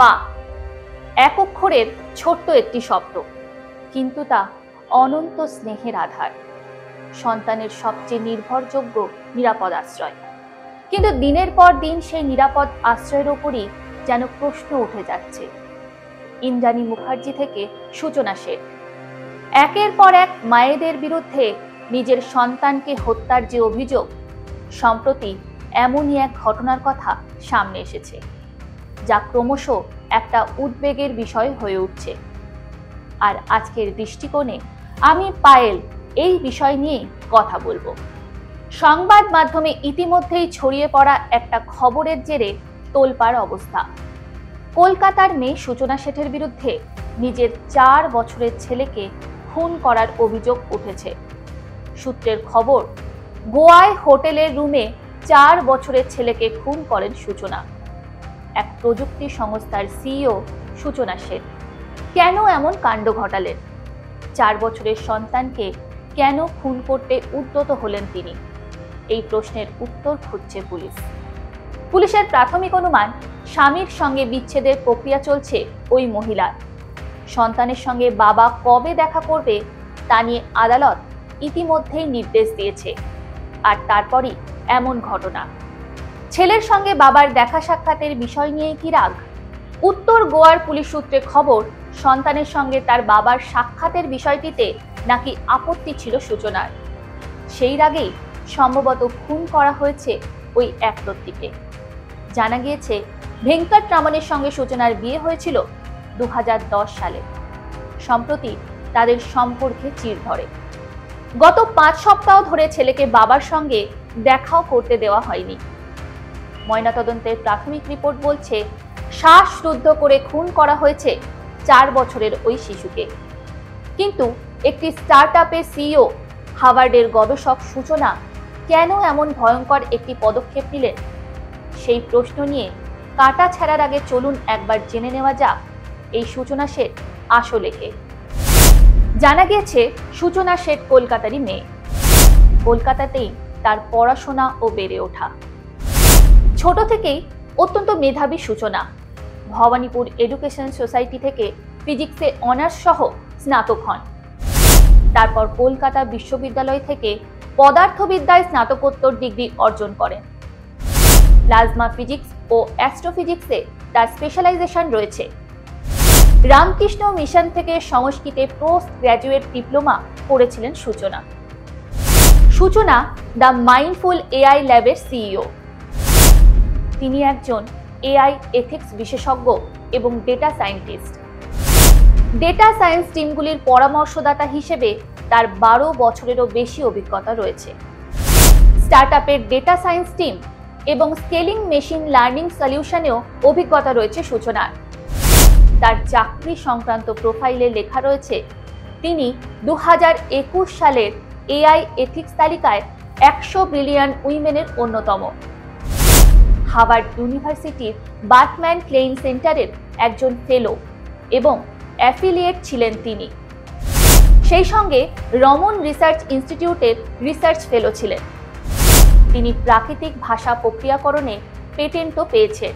মা এক অক্ষরের ছোট্ট একটি শব্দ, কিন্তু তা অনন্ত স্নেহের আধার, সন্তানের সবচেয়ে নির্ভরযোগ্য নিরাপদ আশ্রয়। কিন্তু দিনের পর দিন সেই নিরাপদ আশ্রয়ের ওপরই যেন প্রশ্ন উঠে যাচ্ছে। ইন্দ্রাণী মুখার্জি থেকে সূচনা শেঠ, একের পর এক মায়েদের বিরুদ্ধে নিজের সন্তানকে হত্যার যে অভিযোগ, সম্প্রতি এমনই এক ঘটনার কথা সামনে এসেছে, যা ক্রমশ একটা উদ্বেগের বিষয় হয়ে উঠছে। আর আজকের দৃষ্টিকোণে আমি পায়েল এই বিষয় নিয়ে কথা বলবো। সংবাদ মাধ্যমে ইতিমধ্যেই ছড়িয়ে পড়া একটা খবরের জেরে তোলপাড় অবস্থা। কলকাতার মেয়ে সূচনা শেঠের বিরুদ্ধে নিজের 4 বছরের ছেলেকে খুন করার অভিযোগ উঠেছে। সূত্রের খবর, গোয়ায় হোটেলের রুমে 4 বছরের ছেলেকে খুন করেন সূচনা। এক প্রযুক্তি সংস্থার সিইও সূচনা শেঠ কেন এমন কাণ্ড ঘটালেন? 4 বছরের সন্তানকে কেন খুন করতে উদ্যত হলেন তিনি? এই প্রশ্নের উত্তর খুঁজছে পুলিশ। পুলিশের প্রাথমিক অনুমান, স্বামীর সঙ্গে বিচ্ছেদের প্রক্রিয়া চলছে ওই মহিলার। সন্তানের সঙ্গে বাবা কবে দেখা করবে তা নিয়ে আদালত ইতিমধ্যেই নির্দেশ দিয়েছে। আর তারপরই এমন ঘটনা। ছেলের সঙ্গে বাবার দেখা সাক্ষাতের বিষয় নিয়ে কি রাগ? উত্তর গোয়ার পুলিশ সূত্রে খবর, সন্তানের সঙ্গে তার বাবার সাক্ষাতের বিষয়টিতে নাকি আপত্তি ছিল সূচনার। সেই রাগেই সম্ভবত খুন করা হয়েছে ওই একরত্তিকে। জানা গিয়েছে, ভেঙ্কটরামনের সঙ্গে সূচনার বিয়ে হয়েছিল 2010 সালে। সম্প্রতি তাদের সম্পর্কে চির ধরে। গত 5 সপ্তাহ ধরে ছেলেকে বাবার সঙ্গে দেখাও করতে দেওয়া হয়নি। ময়নাতদন্তের প্রাথমিক রিপোর্ট বলছে, শ্বাসরুদ্ধ করে খুন করা হয়েছে 4 বছরের ওই শিশুকে। কিন্তু একটি স্টার্টআপের সিইও, হার্ভার্ডের গবেষক সূচনা কেন এমন ভয়ঙ্কর একটি পদক্ষেপ নিলেন? সেই প্রশ্ন নিয়ে কাটা ছেঁড়ার আগে চলুন একবার জেনে নেওয়া যাক এই সূচনা শেঠ আসলে কে। জানা গিয়েছে, সূচনা শেঠ কলকাতারই মেয়ে। কলকাতাতেই তার পড়াশোনা ও বেড়ে ওঠা। ছোট থেকেই অত্যন্ত মেধাবী সূচনা। ভবানীপুর এডুকেশন সোসাইটি থেকে ফিজিক্সে অনার্স সহ স্নাতক হন। তারপর কলকাতা বিশ্ববিদ্যালয় থেকে পদার্থবিদ্যায় স্নাতকোত্তর ডিগ্রি অর্জন করেন। প্লাজমা ফিজিক্স ও অ্যাস্ট্রোফিজিক্সে তার স্পেশালাইজেশন রয়েছে। রামকৃষ্ণ মিশন থেকে সংস্কৃতে পোস্ট গ্র্যাজুয়েট ডিপ্লোমা করেছিলেন সূচনা। সূচনা দ্য মাইন্ডফুল এআই ল্যাবের সিইও। তিনি একজন এআই এথিক্স বিশেষজ্ঞ এবং ডেটা সায়েন্টিস্ট। ডেটা সায়েন্স টিমগুলির পরামর্শদাতা হিসেবে তার 12 বছরেরও বেশি অভিজ্ঞতা রয়েছে। স্টার্টআপের ডেটা সায়েন্স টিম এবং স্কেলিং মেশিন লার্নিং সলিউশনেও অভিজ্ঞতা রয়েছে সূচনার। তার চাকরি সংক্রান্ত প্রোফাইলে লেখা রয়েছে, তিনি 2021 সালের এআই এথিক্স তালিকায় 100 ব্রিলিয়ান্ট উইমেনের অন্যতম। হার্ভার্ড ইউনিভার্সিটির বার্কম্যান ক্লেইন সেন্টারের একজন ফেলো এবং অ্যাফিলিয়েট ছিলেন তিনি। সেই সঙ্গে রমন রিসার্চ ইনস্টিটিউটের রিসার্চ ফেলো ছিলেন। তিনি প্রাকৃতিক ভাষা প্রক্রিয়াকরণে পেটেন্টও পেয়েছেন।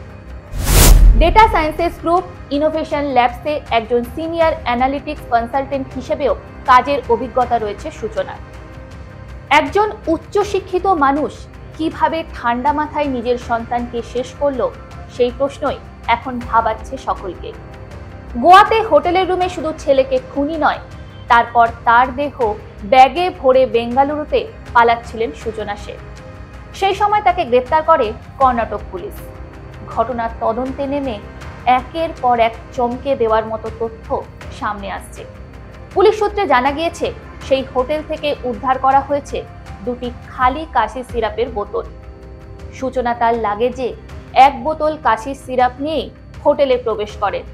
ডেটা সায়েন্সেস গ্রুপ ইনোভেশন ল্যাবসে একজন সিনিয়র অ্যানালিটিক্স কনসালটেন্ট হিসেবেও কাজের অভিজ্ঞতা রয়েছে সূচনার। একজন উচ্চশিক্ষিত মানুষ কিভাবে ঠান্ডা মাথায় নিজের সন্তানকে শেষ করলো, সেই প্রশ্নই এখন ভাবাচ্ছে সকলকে। গোয়াতে হোটেলের রুমে শুধু ছেলেকে খুনই নয়, তারপর তার দেহ ব্যাগে ভরে বেঙ্গালুরুতে পালাচ্ছিলেন সূচনা শেঠ। সেই সময় তাকে গ্রেপ্তার করে কর্ণাটক পুলিশ। ঘটনার তদন্তে নেমে একের পর এক চমকে দেওয়ার মতো তথ্য সামনে আসছে। পুলিশ সূত্রে জানা গিয়েছে, সেই হোটেল থেকে উদ্ধার করা হয়েছে 2টি খালি কাশির সিরাপের বোতল। সূচনা তার লাগেজে 1 বোতল কাশির সিরাপ নিয়েই হোটেলে প্রবেশ করেন।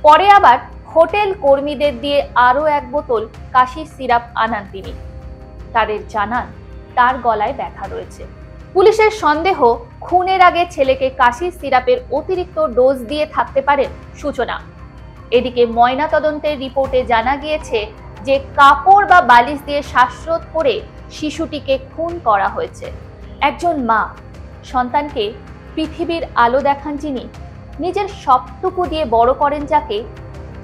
পরে আবার হোটেল কর্মীদের দিয়ে আরও 1 বোতল কাশির সিরাপ আনান তিনি। তাদের জানান তার গলায় ব্যথা রয়েছে। পুলিশের সন্দেহ, খুনের আগে ছেলেকে কাশির সিরাপের অতিরিক্ত ডোজ দিয়ে থাকতে পারেন সূচনা। এদিকে ময়নাতদন্তের রিপোর্টে জানা গিয়েছে যে কাপড় বা বালিশ দিয়ে শ্বাসরোধ করে শিশুটিকে খুন করা হয়েছে। একজন মা সন্তানকে পৃথিবীর আলো দেখান যিনি, নিজের সবটুকু দিয়ে বড় করেন যাকে,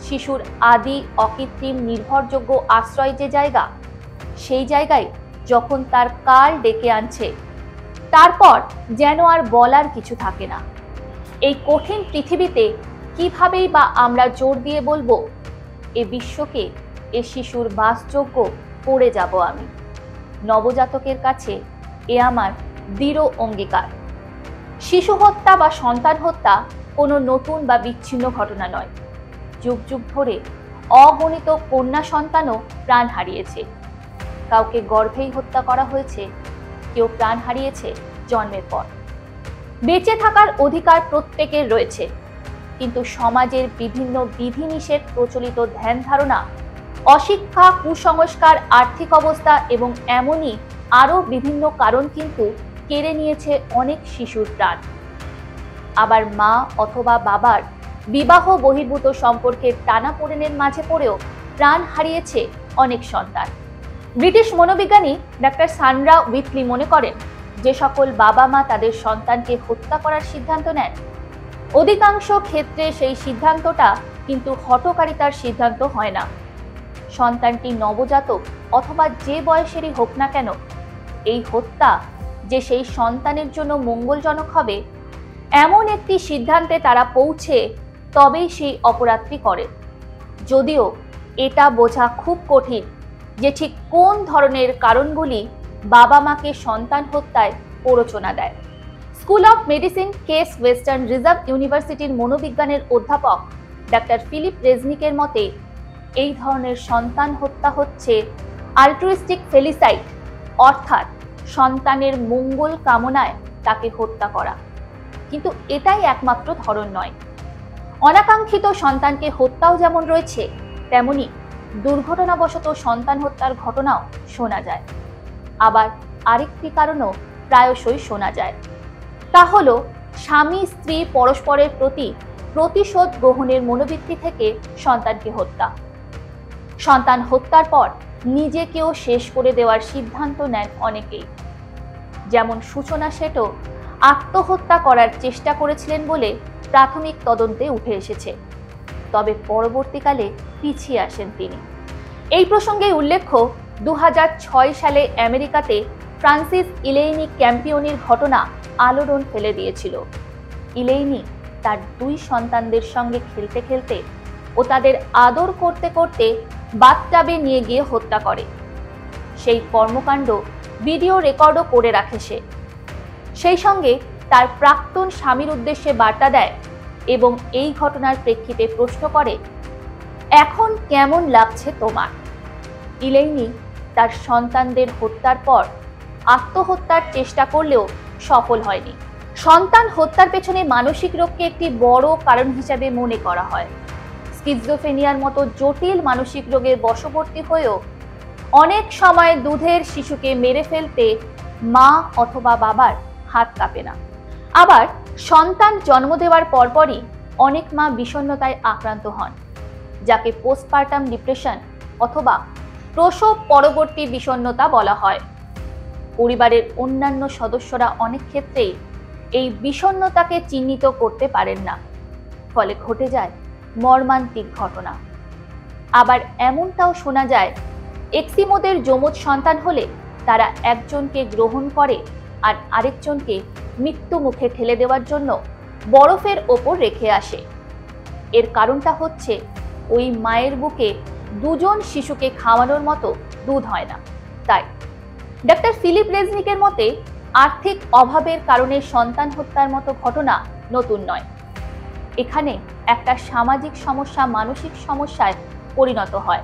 শিশুর আদি অকৃত্রিম নির্ভরযোগ্য আশ্রয় যে জায়গা, সেই জায়গায় যখন তার কাল ডেকে আনছে, তারপর যেন আর বলার কিছু থাকে না। এই কঠিন পৃথিবীতে কিভাবেই বা আমরা জোর দিয়ে বলবো এ বিশ্বকে এ শিশুর বাসযোগ্য করে যাব আমি। নবজাতকের কাছে এ আমার দৃঢ় অঙ্গীকার। শিশু হত্যা বা সন্তান হত্যা কোনো নতুন বা বিচ্ছিন্ন ঘটনা নয়। যুগ যুগ ধরে অগণিত কন্যা সন্তানও প্রাণ হারিয়েছে। কাউকে গর্ভেই হত্যা করা হয়েছে, কেউ প্রাণ হারিয়েছে জন্মের পর। বেঁচে থাকার অধিকার প্রত্যেকের রয়েছে, কিন্তু সমাজের বিভিন্ন বিধিনিষেধ, প্রচলিত ধ্যান ধারণা, অশিক্ষা, কুসংস্কার, আর্থিক অবস্থা এবং এমনই আরো বিভিন্ন কারণ কিন্তু কেড়ে নিয়েছে অনেক শিশুর প্রাণ। আবার মা অথবা বাবার বিবাহ বহির্ভূত সম্পর্কের টানাপোড়েনের মাঝে পড়েও প্রাণ হারিয়েছে অনেক সন্তান। ব্রিটিশ মনোবিজ্ঞানী ডাক্তার সান্ড্রা উইটলি মনে করেন, যে সকল বাবা মা তাদের সন্তানকে হত্যা করার সিদ্ধান্ত নেন, অধিকাংশ ক্ষেত্রে সেই সিদ্ধান্তটা কিন্তু হঠকারিতার সিদ্ধান্ত হয় না। সন্তানটি নবজাতক অথবা যে বয়সেরই হোক না কেন, এই হত্যা যে সেই সন্তানের জন্য মঙ্গলজনক হবে এমন একটি সিদ্ধান্তে তারা পৌঁছে তবেই সেই অপরাধটি করে। যদিও এটা বোঝা খুব কঠিন যে ঠিক কোন ধরনের কারণগুলি বাবা মাকে সন্তান হত্যায় প্ররোচনা দেয়। School of medicine case western reserve ইউনিভার্সিটির মনোবিজ্ঞানের অধ্যাপক ডাক্তার ফিলিপ রেজনিকের মতে এই ধরনের সন্তান হত্যা হচ্ছে আলট্রুইস্টিক ফেলিসাইড, অর্থাৎ সন্তানের মঙ্গল কামনায় তাকে হত্যা করা। কিন্তু এটাই একমাত্র ধরন নয়। অনাকাঙ্ক্ষিত সন্তানকে হত্যাও যেমন রয়েছে, তেমনি দুর্ঘটনাবশত সন্তান হত্যার ঘটনাও শোনা যায়। আবার আরেকটি কারণও প্রায়শই শোনা যায়, তা হলো স্বামী স্ত্রী পরস্পরের প্রতি প্রতিশোধ গ্রহণের মনোবৃত্তি থেকে সন্তানকে হত্যা। সন্তান হত্যার পর নিজেকেও শেষ করে দেওয়ার সিদ্ধান্ত নেন অনেকেই। যেমন সূচনা শেঠও আত্মহত্যা করার চেষ্টা করেছিলেন বলে প্রাথমিক তদন্তে উঠে এসেছে, তবে পরবর্তীকালে পিছিয়ে আসেন তিনি। এই প্রসঙ্গে উল্লেখ্য, 2006 সালে আমেরিকাতে ফ্রান্সিস ইলেইনি ক্যাম্পিওনির ঘটনা আলোড়ন ফেলে দিয়েছিল। ইলেইনি তার 2 সন্তানদের সঙ্গে খেলতে খেলতে ও তাদের আদর করতে করতে বাথটাবে নিয়ে গিয়ে হত্যা করে। সেই কর্মকাণ্ড ভিডিও রেকর্ডও করে রাখে সে। সেই সঙ্গে তার প্রাক্তন স্বামীর উদ্দেশ্যে বার্তা দেয় এবং এই ঘটনার প্রেক্ষিতে প্রশ্ন করে, এখন কেমন লাগছে তোমার? ইলেইনি তার সন্তানদের হত্যার পর আত্মহত্যার চেষ্টা করলেও সফল হয়নি। সন্তান হত্যার পেছনে মানসিক রোগকে একটি বড় কারণ হিসাবে মনে করা হয়। স্কিজোফ্রেনিয়ার মতো জটিল মানসিক রোগের বশবর্তী হয়েও অনেক সময় দুধের শিশুকে মেরে ফেলতে মা অথবা বাবার হাত কাঁপে না। আবার সন্তান জন্ম দেওয়ার পরপরই অনেক মা বিষণ্ণতায় আক্রান্ত হন, যাকে পোস্টপার্টাম ডিপ্রেশন অথবা প্রসব পরবর্তী বিষণ্ণতা বলা হয়। পরিবারের অন্যান্য সদস্যরা অনেক ক্ষেত্রেই এই বিষণ্ণতাকে চিহ্নিত করতে পারেন না, ফলে ঘটে যায় মর্মান্তিক ঘটনা। আবার এমনটাও শোনা যায়, এক্সিমোদের যমজ সন্তান হলে তারা একজনকে গ্রহণ করে আর আরেকজনকে মৃত্যু মুখে ঠেলে দেওয়ার জন্য বরফের ওপর রেখে আসে। এর কারণটা হচ্ছে ওই মায়ের বুকে 2 জন শিশুকে খাওয়ানোর মতো দুধ হয় না। তাই ডাক্তার ফিলিপ রেজনিকের মতে আর্থিক অভাবের কারণে সন্তান হত্যার মতো ঘটনা নতুন নয়। এখানে একটা সামাজিক সমস্যা মানসিক সমস্যায় পরিণত হয়।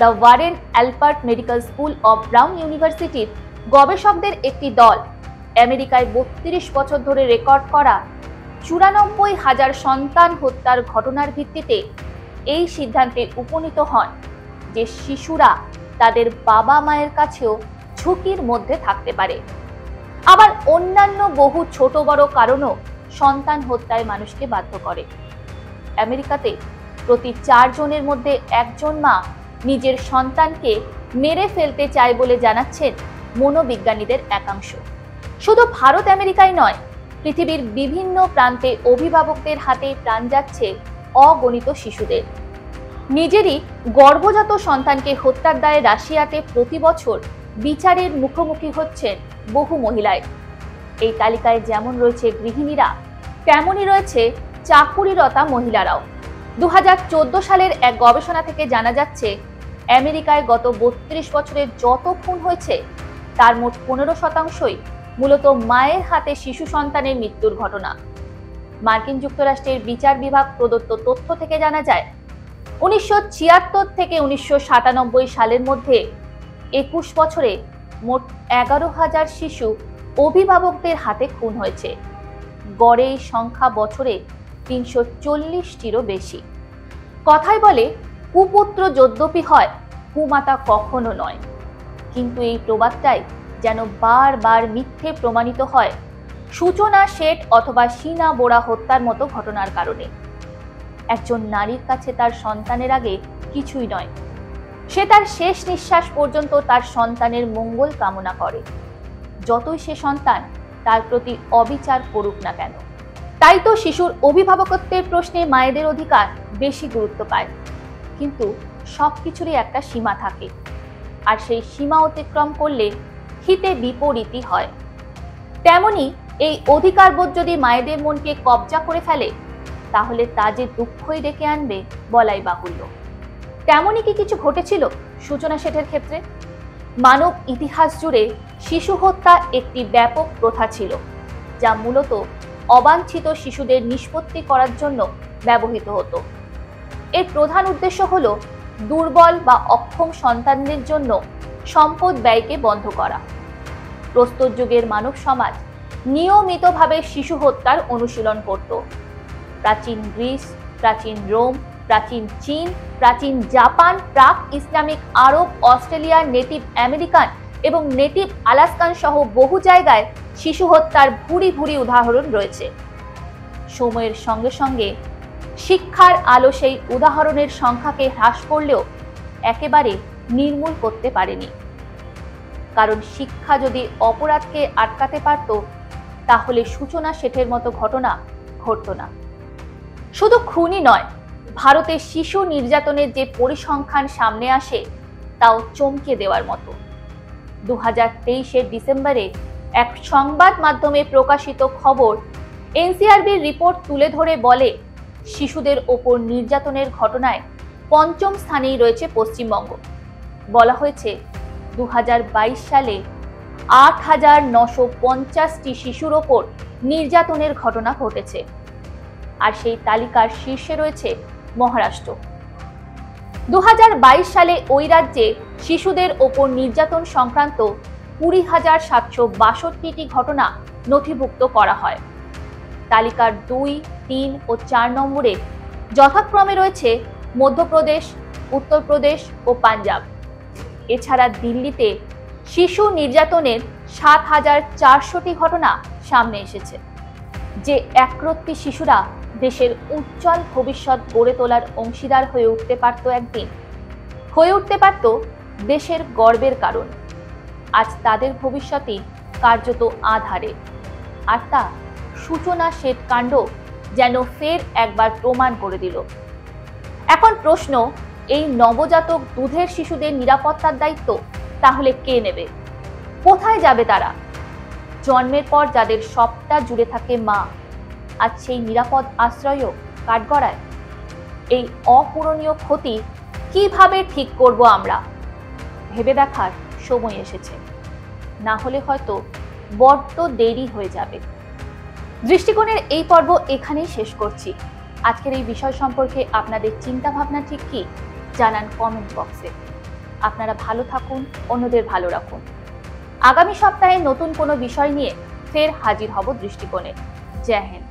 The Warren Albert medical school of brown ইউনিভার্সিটির গবেষকদের একটি দল আমেরিকায় 32 বছর ধরে রেকর্ড করা 94,000 সন্তান হত্যার ঘটনার ভিত্তিতে এই সিদ্ধান্তে উপনীত হন যে শিশুরা তাদের বাবা মায়ের কাছেও ঝুঁকির মধ্যে থাকতে পারে। আবার অন্যান্য বহু ছোট বড় কারণও সন্তান হত্যায় মানুষকে বাধ্য করে। আমেরিকাতে প্রতি 4 জনের মধ্যে 1 জন মা নিজের সন্তানকে মেরে ফেলতে চায় বলে জানাচ্ছেন মনোবিজ্ঞানীদের একাংশ। শুধু ভারত আমেরিকায় নয়, পৃথিবীর বিভিন্ন প্রান্তে অভিভাবকদের হাতে প্রাণ যাচ্ছে অগণিত শিশুদের। নিজেরই গর্ভজাত সন্তানকে হত্যার দায়ে রাশিয়াতে প্রতি বছর বিচারের মুখোমুখি হচ্ছেন বহু মহিলায়। এই তালিকায় যেমন রয়েছে গৃহিণীরা, তেমনই রয়েছে চাকুরিরতা মহিলারাও। 2014 সালের এক গবেষণা থেকে জানা যাচ্ছে, আমেরিকায় গত 32 বছরে যত খুন হয়েছে তার মোট 15%ই মূলত মায়ের হাতে শিশু সন্তানের মৃত্যুর ঘটনা। মার্কিন যুক্তরাষ্ট্রের বিচার বিভাগ প্রদত্ত তথ্য থেকে জানা যায়, 1976 থেকে 1997 সালের মধ্যে 21 বছরে মোট 11,000 শিশু অভিভাবকদের হাতে খুন হয়েছে। গড়ে এই সংখ্যা বছরে 340টিরও বেশি। কথায় বলে, কুপুত্র যদ্যপি হয়, কুমাতা কখনো নয়। কিন্তু এই প্রবাদটাই যেন বারবার মিথ্যে প্রমাণিত হয় সূচনা শেঠ অথবা শিনা বোরা হত্যার মতো ঘটনার কারণে। একজন নারীর কাছে তার সন্তানের আগে কিছুই নয়। সে তার শেষ নিঃশ্বাস পর্যন্ত তার সন্তানের মঙ্গল কামনা করে, যতই সে সন্তান তার প্রতি অবিচার করুক না কেন। তাই তো শিশুর অভিভাবকত্বের প্রশ্নে মায়েদের অধিকার বেশি গুরুত্ব পায়। কিন্তু সবকিছুরই একটা সীমা থাকে, আর সেই সীমা অতিক্রম করলে হিতে বিপরীতই হয়। তেমনি এই অধিকারবোধ যদি মায়েদের মনকে কবজা করে ফেলে, তাহলে তা যে দুঃখই ডেকে আনবে বলাই বাহুল্য। তেমনই কি কিছু ঘটেছিল সূচনা শেঠের ক্ষেত্রে? মানব ইতিহাস জুড়ে শিশু হত্যা একটি ব্যাপক প্রথা ছিল, যা মূলত অবাঞ্ছিত শিশুদের নিষ্পত্তি করার জন্য ব্যবহৃত হতো। এর প্রধান উদ্দেশ্য হল দুর্বল বা অক্ষম সন্তানদের জন্য সম্পদ ব্যয়কে বন্ধ করা। প্রস্তর যুগের মানব সমাজ নিয়মিতভাবে শিশু হত্যার অনুশীলন করত। প্রাচীন গ্রিস, প্রাচীন রোম, প্রাচীন চীন, প্রাচীন জাপান, প্রাক ইসলামিক আরব, অস্ট্রেলিয়া, নেটিভ আমেরিকান এবং নেটিভ আলাস্কান সহ বহু জায়গায় শিশু হত্যার ভুরি ভুরি উদাহরণ রয়েছে। সময়ের সঙ্গে সঙ্গে শিক্ষার আলো সেই উদাহরণের সংখ্যাকে হ্রাস করলেও একেবারে নির্মূল করতে পারেনি। কারণ শিক্ষা যদি অপরাধকে আটকাতে পারত, তাহলে সূচনা শেঠের মতো ঘটনা ঘটত না। শুধু খুনই নয়, ভারতে শিশু নির্যাতনের যে পরিসংখ্যান সামনে আসে তাও চমকে দেওয়ার মতো। 2023 ডিসেম্বরে এক সংবাদ মাধ্যমে প্রকাশিত খবর এনসিআরবির রিপোর্ট তুলে ধরে বলে, শিশুদের ওপর নির্যাতনের ঘটনায় 5ম স্থানেই রয়েছে পশ্চিমবঙ্গ। বলা হয়েছে 2022 সালে 8,950টি শিশুর ওপর নির্যাতনের ঘটনা ঘটেছে, আর সেই তালিকার শীর্ষে রয়েছে মহারাষ্ট্র। 2022 সালে ওই রাজ্যে শিশুদের ওপর নির্যাতন সংক্রান্ত 20,762টি ঘটনা নথিভুক্ত করা হয়। তালিকার 2, 3 ও 4 নম্বরে যথাক্রমে রয়েছে মধ্যপ্রদেশ, উত্তরপ্রদেশ ও পাঞ্জাব। এছাড়া দিল্লিতে শিশু নির্যাতনের 7,400টি ঘটনা সামনে এসেছে। যে একরত্তি শিশুরা দেশের উজ্জ্বল ভবিষ্যৎ গড়ে তোলার অংশীদার হয়ে উঠতে পারত, একদিন হয়ে উঠতে পারত দেশের গর্বের কারণ, আজ তাদের ভবিষ্যৎই কার্যত আঁধারে। আর তা সূচনা শেঠ কাণ্ড যেন ফের একবার প্রমাণ করে দিল। এখন প্রশ্ন, এই নবজাতক দুধের শিশুদের নিরাপত্তার দায়িত্ব তাহলে কে নেবে? কোথায় যাবে তারা? জন্মের পর যাদের সবটা জুড়ে থাকে মা, আজ সেই নিরাপদ আশ্রয়ও কাঠগড়ায়। এই অপূরণীয় ক্ষতি কিভাবে ঠিক করব আমরা? ভেবে দেখার সময় এসেছে, না হলে হয়তো বড্ড দেরি হয়ে যাবে। দৃষ্টিকোণের এই পর্ব এখানেই শেষ করছি। আজকের এই বিষয় সম্পর্কে আপনাদের চিন্তা ভাবনা ঠিক কি জানান কমেন্ট বক্সে। আপনারা ভালো থাকুন, অন্যদের ভালো রাখুন। আগামী সপ্তাহে নতুন কোনো বিষয় নিয়ে ফের হাজির হব দৃষ্টিকোণে। জয় হিন্দ।